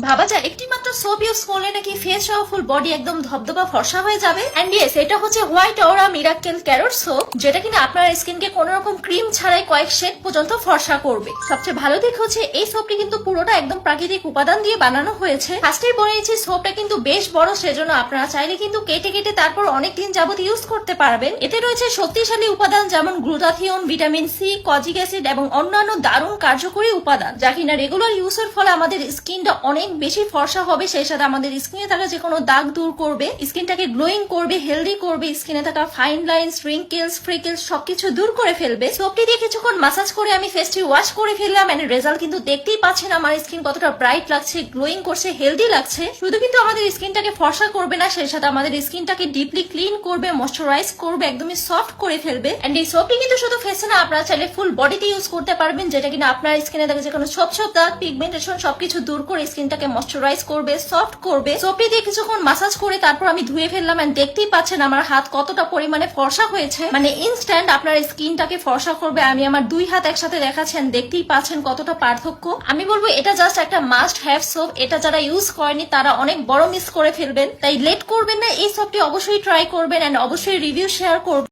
ভাবা যায় একটি মাত্র সোপ ইউজ করলে নাকি ফেস সহ ফুল বডি একদম ধবধবা ফর্সা হয়ে যাবে। এন্ড ইয়েস, এটা হচ্ছে হোয়াইট অরা মিরাকেল ক্যারট সোপ, যেটা কিনা আপনার স্কিনকে কোন রকম ক্রিম ছাড়াই কয়েক শেড পর্যন্ত ফর্সা করবে। সবচেয়ে ভালো দিক হচ্ছে এই সোপটি কিন্তু পুরোটা একদম প্রাকৃতিক উপাদান দিয়ে বানানো হয়েছে। ফার্স্টেই বলেছি সোপটা কিন্তু বেশ বড়, সেজন্য আপনারা চাইলে কিন্তু কেটে কেটে তারপর অনেকদিন যাবত ইউজ করতে পারবেন। এতে রয়েছে শক্তিশালী উপাদান যেমন glutathione, vitamin C, kojic acid এবং অন্যান্য দারুণ কার্যকরী উপাদান, যা কিনা রেগুলার ইউজের ফলে আমাদের স্কিনটা অনেক বেশি ফর্সা হবে। সেই সাথে আমাদের স্কিনে থাকা যে কোনো দাগ দূর করবে, স্কিনটাকে গ্লোয়িং করবে, হেলদি করবে, স্কিনে থাকা ফাইন লাইনস, রিঙ্কেলস, ফ্রিকেলস সবকিছু দূর করে ফেলবে। সোপটি দিয়ে কিছুক্ষণ মাসাজ করে আমি ফেসটি ওয়াশ করে ফেললাম এন্ড রেজাল্ট কিন্তু দেখতেই পাচ্ছেন আমার স্কিন কতটা ব্রাইট লাগছে, গ্লোয়িং করছে, হেলদি লাগছে। শুধু কিন্তু আমাদের স্কিনটাকে ফর্সা করবে না, সেই সাথে আমাদের স্কিনটাকে ডিপলি ক্লিন করবে, ময়শ্চারাইজ করবে, একদমই সফট করে ফেলবে। এন্ড এই সোপটি কিন্তু শুধু ফেসে না, আপনারা চাইলে ফুল বডিতে ইউজ করতে পারবেন, যেটা কিনা আপনার স্কিনে থাকে যে কোনো ছোপ ছোপ দাগ, পিগমেন্টেশন সবকিছু দূর করে স্কিনটাকে ময়শ্চারাইজ করবে, সফট করবে। সোপটি দিয়ে কিছুক্ষণ মাসাজ করে তারপর আমি ধুয়ে ফেললাম এন্ড দেখতেই পাচ্ছেন আমার হাত কতটা পরিমাণে ফর্সা হয়েছে, মানে ইনস্ট্যান্ট আপনার স্কিনটাকে ফর্সা করবে। আমি আমার দুই হাত একসাথে দেখাচ্ছেন, দেখতেই পাচ্ছেন কতটা পার্থক্য। আমি বলবো এটা জাস্ট একটা মাস্ট হ্যাভ সোপ। এটা যারা ইউজ করেনি তারা অনেক বড় মিস করে ফেলবেন, তাই লেট করবেন না, এই সোপটি অবশ্যই ট্রাই করবেন এন্ড অবশ্যই রিভিউ শেয়ার করবেন।